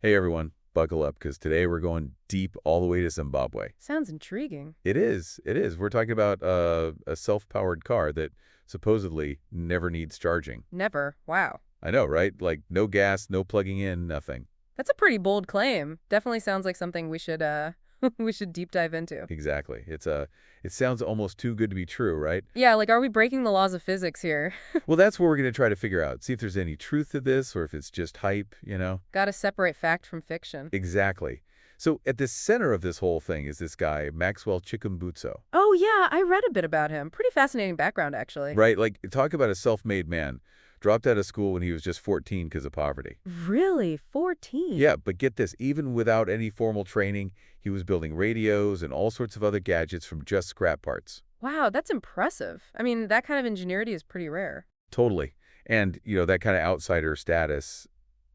Hey everyone, buckle up because today we're going deep all the way to Zimbabwe. Sounds intriguing. It is, it is. We're talking about a self-powered car that supposedly never needs charging. Never. Wow. I know, right? Like no gas, no plugging in, nothing. That's a pretty bold claim. Definitely sounds like something we should we should deep dive into. Exactly. It sounds almost too good to be true, right? Yeah, like are we breaking the laws of physics here? Well, that's what we're going to try to figure out. See if there's any truth to this or if it's just hype. Got to separate fact from fiction. Exactly. So at the center of this whole thing is this guy, Maxwell Chikambudzo. Oh yeah, I read a bit about him. Pretty fascinating background actually. Right? Like, talk about a self-made man. Dropped out of school when he was just 14 because of poverty. Really? 14? Yeah, but get this, even without any formal training, he was building radios and all sorts of other gadgets from just scrap parts. Wow, that's impressive. I mean, that kind of ingenuity is pretty rare. Totally. And, that kind of outsider status,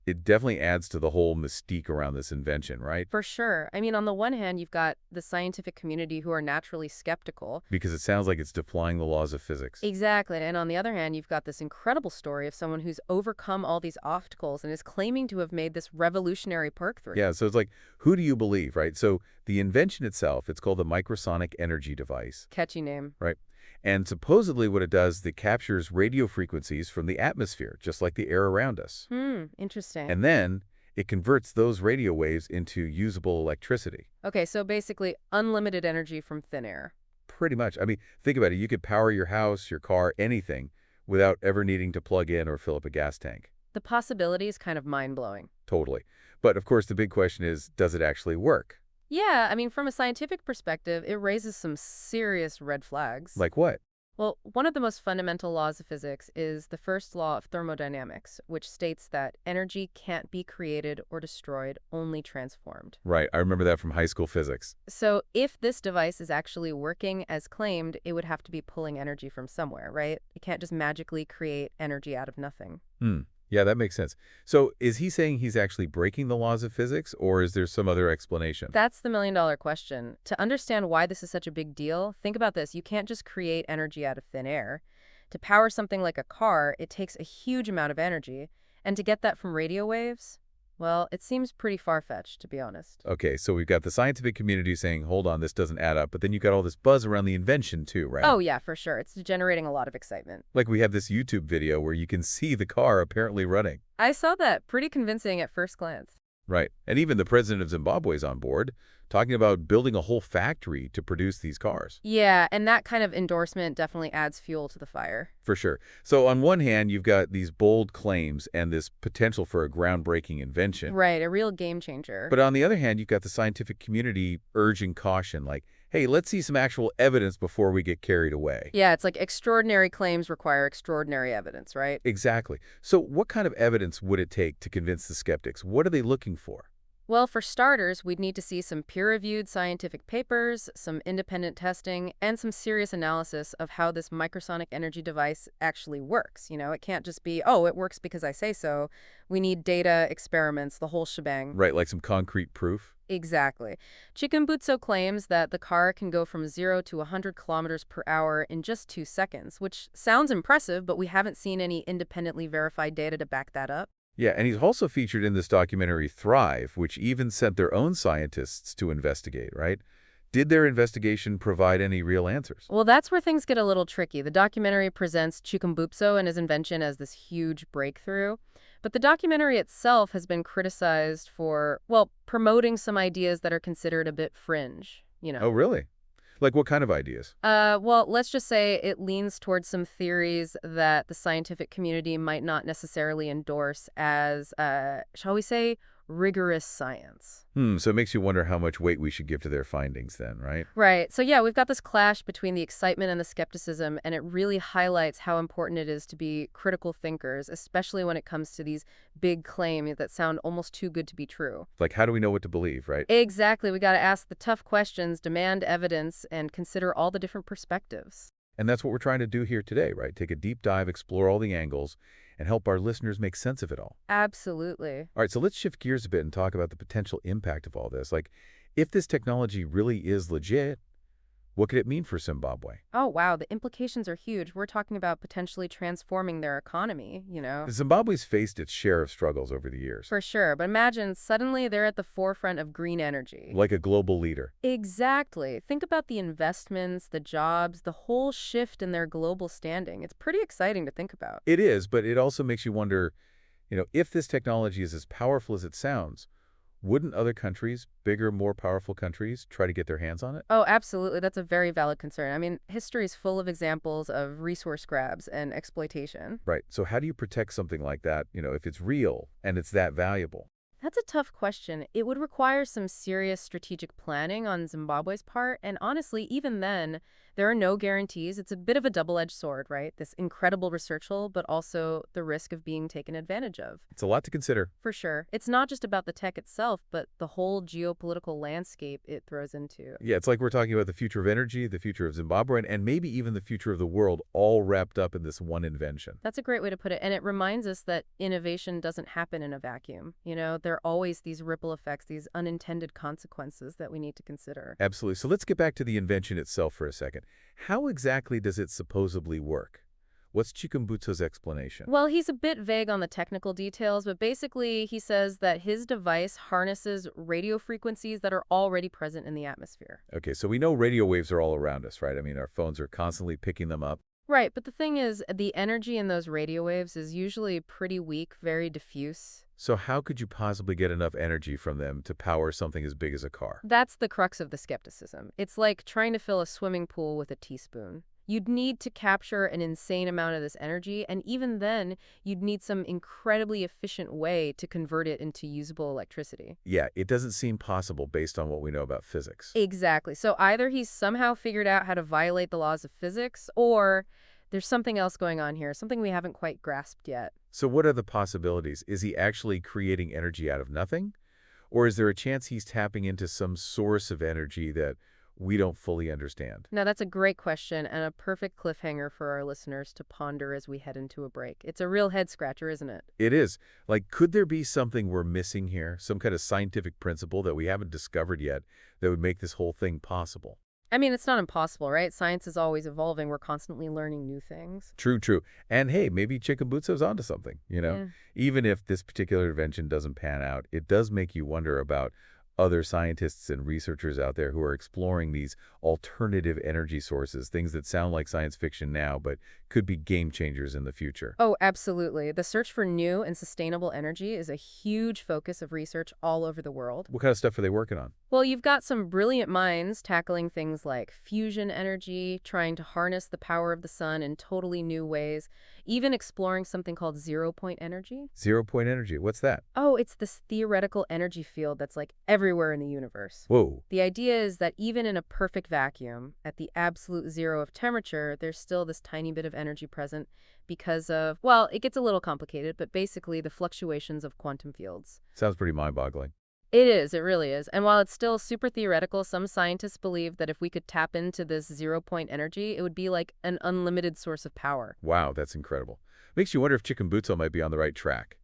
it definitely adds to the whole mystique around this invention, right? For sure. I mean, on the one hand, you've got the scientific community who are naturally skeptical. Because it sounds like it's defying the laws of physics. Exactly. And on the other hand, you've got this incredible story of someone who's overcome all these obstacles and is claiming to have made this revolutionary breakthrough. Yeah, so it's like, who do you believe, right? So the invention itself, it's called the microsonic energy device, Catchy name. right? And supposedly what it does, it captures radio frequencies from the atmosphere, just like the air around us. Interesting. And then it converts those radio waves into usable electricity. Okay, so basically unlimited energy from thin air. Pretty much. I mean, think about it. You could power your house, your car, anything without ever needing to plug in or fill up a gas tank. The possibility is kind of mind-blowing. Totally. But of course, the big question is, does it actually work? Yeah, I mean, from a scientific perspective, it raises some serious red flags. Like what? Well, one of the most fundamental laws of physics is the first law of thermodynamics, which states that energy can't be created or destroyed, only transformed. Right. I remember that from high school physics. So if this device is actually working as claimed, it would have to be pulling energy from somewhere, right? It can't just magically create energy out of nothing. Yeah, that makes sense. So is he saying he's actually breaking the laws of physics, or is there some other explanation? That's the million-dollar question. To understand why this is such a big deal, think about this. You can't just create energy out of thin air. To power something like a car, it takes a huge amount of energy. And to get that from radio waves, well, it seems pretty far-fetched, to be honest. Okay, so we've got the scientific community saying, hold on, this doesn't add up. But then you got all this buzz around the invention too, right? Oh, yeah, for sure. It's generating a lot of excitement. Like we have this YouTube video where you can see the car apparently running. I saw that. Pretty convincing at first glance. Right. And even the president of Zimbabwe is on board, talking about building a whole factory to produce these cars. Yeah, and that kind of endorsement definitely adds fuel to the fire. For sure. So on one hand, you've got these bold claims and this potential for a groundbreaking invention. Right, a real game changer. But on the other hand, you've got the scientific community urging caution, like, hey, let's see some actual evidence before we get carried away. Yeah, it's like extraordinary claims require extraordinary evidence, right? Exactly. So what kind of evidence would it take to convince the skeptics? What are they looking for? Well, for starters, we'd need to see some peer-reviewed scientific papers, some independent testing, and some serious analysis of how this microsonic energy device actually works. It can't just be, oh, it works because I say so. We need data, experiments, the whole shebang. Right, like some concrete proof? Exactly. Chikumbudzo claims that the car can go from 0 to 100 kilometers per hour in just 2 seconds, which sounds impressive, but we haven't seen any independently verified data to back that up. Yeah, and he's also featured in this documentary Thrive, which even sent their own scientists to investigate, right? Did their investigation provide any real answers? Well, that's where things get a little tricky. The documentary presents Chikumbudzo and his invention as this huge breakthrough. But the documentary itself has been criticized for, well, promoting some ideas that are considered a bit fringe. Oh, really? Like what kind of ideas? Well, let's just say it leans towards some theories that the scientific community might not necessarily endorse as, shall we say, rigorous science. So it makes you wonder how much weight we should give to their findings then, right? Right. So yeah, we've got this clash between the excitement and the skepticism, and it really highlights how important it is to be critical thinkers, especially when it comes to these big claims that sound almost too good to be true. Like, how do we know what to believe, right? Exactly. We got to ask the tough questions, demand evidence, and consider all the different perspectives. And that's what we're trying to do here today, right? Take a deep dive, explore all the angles, and help our listeners make sense of it all. Absolutely. All right, so let's shift gears a bit and talk about the potential impact of all this. Like, if this technology really is legit, What could it mean for Zimbabwe? Oh, wow, the implications are huge. We're talking about potentially transforming their economy. Zimbabwe's faced its share of struggles over the years, For sure, but imagine suddenly they're at the forefront of green energy. like a global leader. Exactly. Think about the investments, the jobs, the whole shift in their global standing. It's pretty exciting to think about. It is, but it also makes you wonder, if this technology is as powerful as it sounds, wouldn't other countries, bigger, more powerful countries, try to get their hands on it? Oh, absolutely. That's a very valid concern. I mean, history is full of examples of resource grabs and exploitation. Right. So how do you protect something like that, if it's real and it's that valuable? That's a tough question. It would require some serious strategic planning on Zimbabwe's part, and honestly, even then, there are no guarantees. It's a bit of a double-edged sword, right? This incredible research tool, but also the risk of being taken advantage of. It's a lot to consider. For sure. It's not just about the tech itself, but the whole geopolitical landscape it throws into. Yeah, it's like we're talking about the future of energy, the future of Zimbabwe, and maybe even the future of the world, all wrapped up in this one invention. That's a great way to put it, and it reminds us that innovation doesn't happen in a vacuum. There are always these ripple effects, these unintended consequences that we need to consider. Absolutely. So let's get back to the invention itself for a second. How exactly does it supposedly work? What's Chikumbutso's explanation? Well, he's a bit vague on the technical details, but basically he says that his device harnesses radio frequencies that are already present in the atmosphere. Okay, so we know radio waves are all around us, right? I mean, our phones are constantly picking them up. Right, but the thing is, the energy in those radio waves is usually pretty weak, very diffuse. So how could you possibly get enough energy from them to power something as big as a car? That's the crux of the skepticism. It's like trying to fill a swimming pool with a teaspoon. You'd need to capture an insane amount of this energy, and even then, you'd need some incredibly efficient way to convert it into usable electricity. Yeah, it doesn't seem possible based on what we know about physics. Exactly. So either he's somehow figured out how to violate the laws of physics, or there's something else going on here, something we haven't quite grasped yet. So what are the possibilities? Is he actually creating energy out of nothing? Or is there a chance he's tapping into some source of energy that we don't fully understand? Now, that's a great question and a perfect cliffhanger for our listeners to ponder as we head into a break. It's a real head-scratcher, isn't it? It is. Like, could there be something we're missing here? Some kind of scientific principle that we haven't discovered yet that would make this whole thing possible? I mean, it's not impossible, right? Science is always evolving. We're constantly learning new things. True, true. And hey, maybe Chikumbutso's onto something. Yeah. Even if this particular invention doesn't pan out, it does make you wonder about other scientists and researchers out there who are exploring these alternative energy sources, things that sound like science fiction now, but could be game changers in the future. Oh, absolutely. The search for new and sustainable energy is a huge focus of research all over the world. What kind of stuff are they working on? Well, you've got some brilliant minds tackling things like fusion energy, trying to harness the power of the sun in totally new ways, even exploring something called zero-point energy. 0-point energy. What's that? Oh, it's this theoretical energy field that's like everywhere in the universe. Whoa. The idea is that even in a perfect vacuum, at the absolute zero of temperature, there's still this tiny bit of energy present because of, well, it gets a little complicated, but basically the fluctuations of quantum fields. Sounds pretty mind-boggling. It really is. And while it's still super theoretical, some scientists believe that if we could tap into this zero-point energy, it would be like an unlimited source of power. Wow, that's incredible. Makes you wonder if Chikumbutso might be on the right track.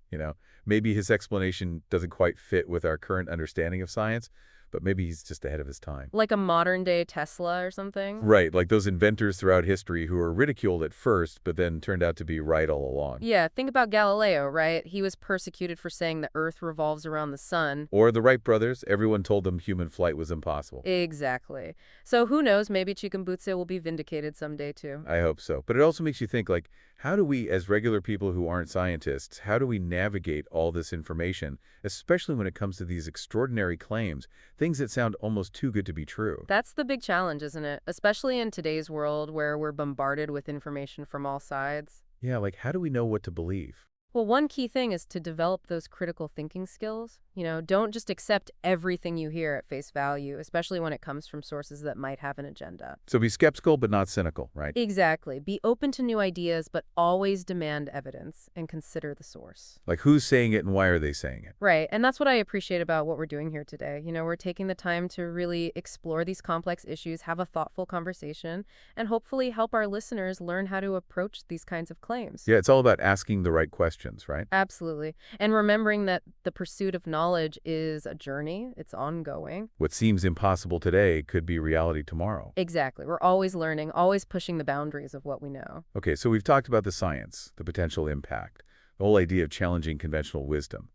Maybe his explanation doesn't quite fit with our current understanding of science, but maybe he's just ahead of his time. Like a modern-day Tesla or something? Right, like those inventors throughout history who were ridiculed at first, but then turned out to be right all along. Yeah, think about Galileo, right? He was persecuted for saying the Earth revolves around the sun. Or the Wright brothers, everyone told them human flight was impossible. Exactly. So who knows, maybe Chikumbudzo will be vindicated someday too. I hope so. But it also makes you think, like, how do we, as regular people who aren't scientists, how do we navigate all this information, especially when it comes to these extraordinary claims, things that sound almost too good to be true? That's the big challenge, isn't it? Especially in today's world where we're bombarded with information from all sides. Yeah, like, how do we know what to believe? Well, one key thing is to develop those critical thinking skills. Don't just accept everything you hear at face value, especially when it comes from sources that might have an agenda. So be skeptical, but not cynical, right? Exactly. Be open to new ideas, but always demand evidence and consider the source. Like, who's saying it and why are they saying it? Right. And that's what I appreciate about what we're doing here today. We're taking the time to really explore these complex issues, have a thoughtful conversation, and hopefully help our listeners learn how to approach these kinds of claims. Yeah, it's all about asking the right questions. questions, right? Absolutely. And remembering that the pursuit of knowledge is a journey, it's ongoing. What seems impossible today could be reality tomorrow. Exactly. We're always learning, always pushing the boundaries of what we know. Okay, so we've talked about the science, the potential impact, the whole idea of challenging conventional wisdom.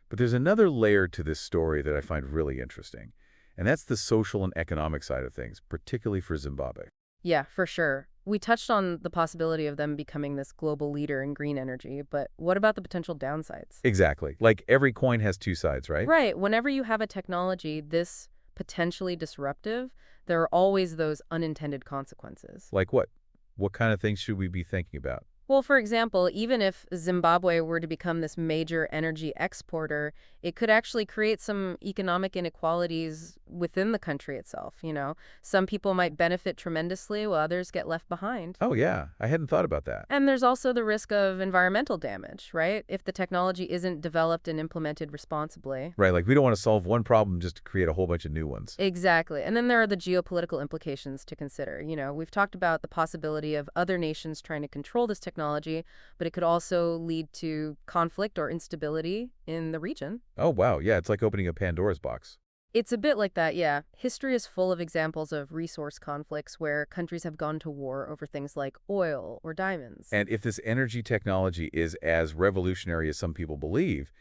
But there's another layer to this story that I find really interesting, and that's the social and economic side of things, particularly for Zimbabwe. Yeah, for sure. We touched on the possibility of them becoming this global leader in green energy, but what about the potential downsides? Exactly. Like every coin has two sides, right? Right. Whenever you have a technology this potentially disruptive, there are always those unintended consequences. Like what? What kind of things should we be thinking about? Well, for example, even if Zimbabwe were to become this major energy exporter, it could actually create some economic inequalities within the country itself, you know. Some people might benefit tremendously while others get left behind. Oh, yeah. I hadn't thought about that. And there's also the risk of environmental damage, right? If the technology isn't developed and implemented responsibly. Right, like we don't want to solve one problem just to create a whole bunch of new ones. Exactly. And then there are the geopolitical implications to consider. You know, we've talked about the possibility of other nations trying to control this technology, but it could also lead to conflict or instability in the region. Oh, wow. Yeah, it's like opening a Pandora's box. It's a bit like that, yeah. History is full of examples of resource conflicts where countries have gone to war over things like oil or diamonds. And if this energy technology is as revolutionary as some people believe,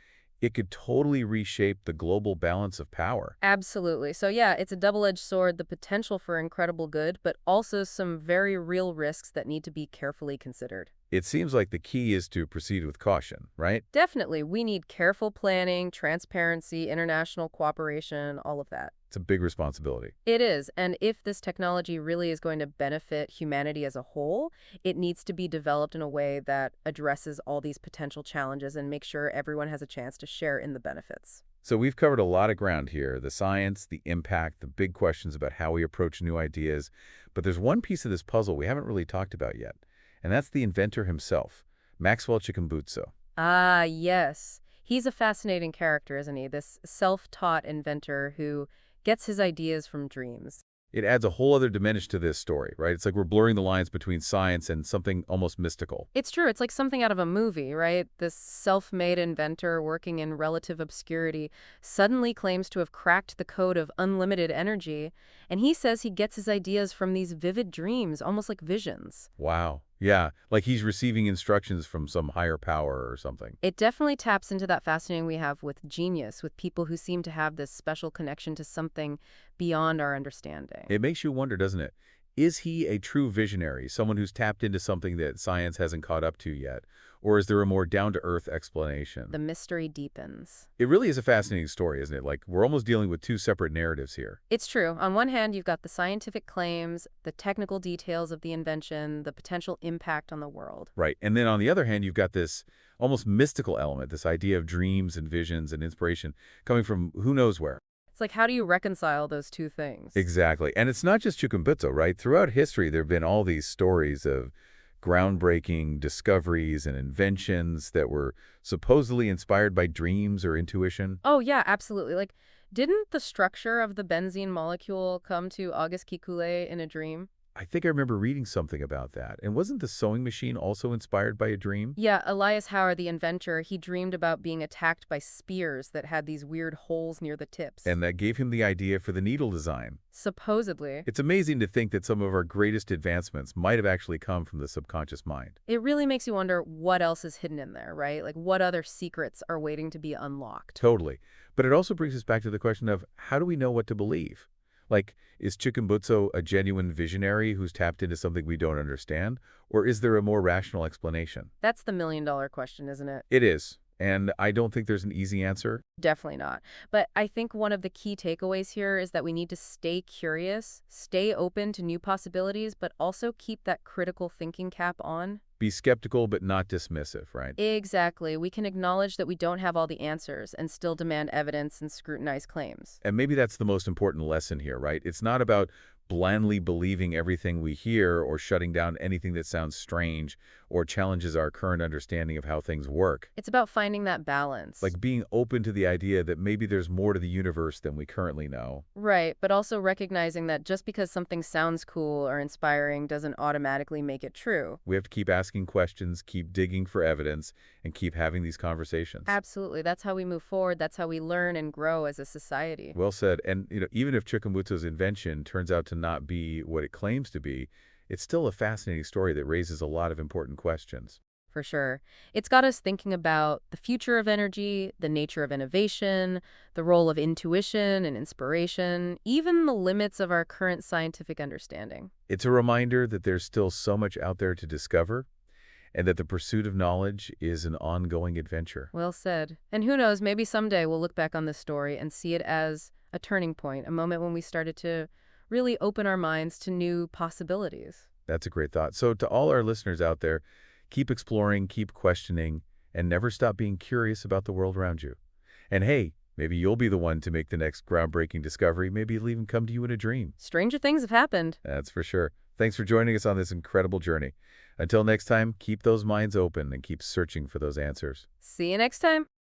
it could totally reshape the global balance of power. Absolutely. So yeah, it's a double-edged sword, the potential for incredible good, but also some very real risks that need to be carefully considered. It seems like the key is to proceed with caution, right? Definitely, we need careful planning, transparency, international cooperation, all of that. It's a big responsibility. It is, and if this technology really is going to benefit humanity as a whole, it needs to be developed in a way that addresses all these potential challenges and make sure everyone has a chance to share in the benefits. So we've covered a lot of ground here, the science, the impact, the big questions about how we approach new ideas. But there's one piece of this puzzle we haven't really talked about yet, and that's the inventor himself, Maxwell Chikambudzo. Ah, yes. He's a fascinating character, isn't he? This self-taught inventor who gets his ideas from dreams. It adds a whole other dimension to this story, right? It's like we're blurring the lines between science and something almost mystical. It's true. It's like something out of a movie, right? This self-made inventor working in relative obscurity suddenly claims to have cracked the code of unlimited energy, and he says he gets his ideas from these vivid dreams, almost like visions. Wow. Yeah, like he's receiving instructions from some higher power or something. It definitely taps into that fascinating we have with genius, with people who seem to have this special connection to something beyond our understanding. It makes you wonder, doesn't it? Is he a true visionary, someone who's tapped into something that science hasn't caught up to yet? Or is there a more down-to-earth explanation? The mystery deepens. It really is a fascinating story, isn't it? Like, we're almost dealing with two separate narratives here. It's true. On one hand, you've got the scientific claims, the technical details of the invention, the potential impact on the world. Right. And then on the other hand, you've got this almost mystical element, this idea of dreams and visions and inspiration coming from who knows where. It's like, how do you reconcile those two things? Exactly. And it's not just Chikumbudzo, right? Throughout history, there have been all these stories of groundbreaking discoveries and inventions that were supposedly inspired by dreams or intuition. Oh, yeah, absolutely. Like, didn't the structure of the benzene molecule come to August Kikule in a dream? I think I remember reading something about that. And wasn't the sewing machine also inspired by a dream? Yeah, Elias Howe, the inventor, he dreamed about being attacked by spears that had these weird holes near the tips. And that gave him the idea for the needle design. Supposedly. It's amazing to think that some of our greatest advancements might have actually come from the subconscious mind. It really makes you wonder what else is hidden in there, right? Like, what other secrets are waiting to be unlocked? Totally. But it also brings us back to the question of how do we know what to believe? Like, is Chikumbudzo a genuine visionary who's tapped into something we don't understand? Or is there a more rational explanation? That's the million-dollar question, isn't it? It is. And I don't think there's an easy answer. Definitely not. But I think one of the key takeaways here is that we need to stay curious, stay open to new possibilities, but also keep that critical thinking cap on. Be skeptical but not dismissive, right? Exactly. We can acknowledge that we don't have all the answers and still demand evidence and scrutinize claims. And maybe that's the most important lesson here, right? It's not about blandly believing everything we hear or shutting down anything that sounds strange or challenges our current understanding of how things work. It's about finding that balance. Like being open to the idea that maybe there's more to the universe than we currently know. Right, but also recognizing that just because something sounds cool or inspiring doesn't automatically make it true. We have to keep asking questions, keep digging for evidence, and keep having these conversations. Absolutely. That's how we move forward. That's how we learn and grow as a society. Well said. And even if Chikumbutso's invention turns out to not be what it claims to be, it's still a fascinating story that raises a lot of important questions. For sure. It's got us thinking about the future of energy, the nature of innovation, the role of intuition and inspiration, even the limits of our current scientific understanding. It's a reminder that there's still so much out there to discover, and that the pursuit of knowledge is an ongoing adventure. Well said. And who knows, maybe someday we'll look back on this story and see it as a turning point, a moment when we started to really open our minds to new possibilities. That's a great thought. So to all our listeners out there, keep exploring, keep questioning, and never stop being curious about the world around you. And hey, maybe you'll be the one to make the next groundbreaking discovery. Maybe it'll even come to you in a dream. Stranger things have happened. That's for sure. Thanks for joining us on this incredible journey. Until next time, keep those minds open and keep searching for those answers. See you next time.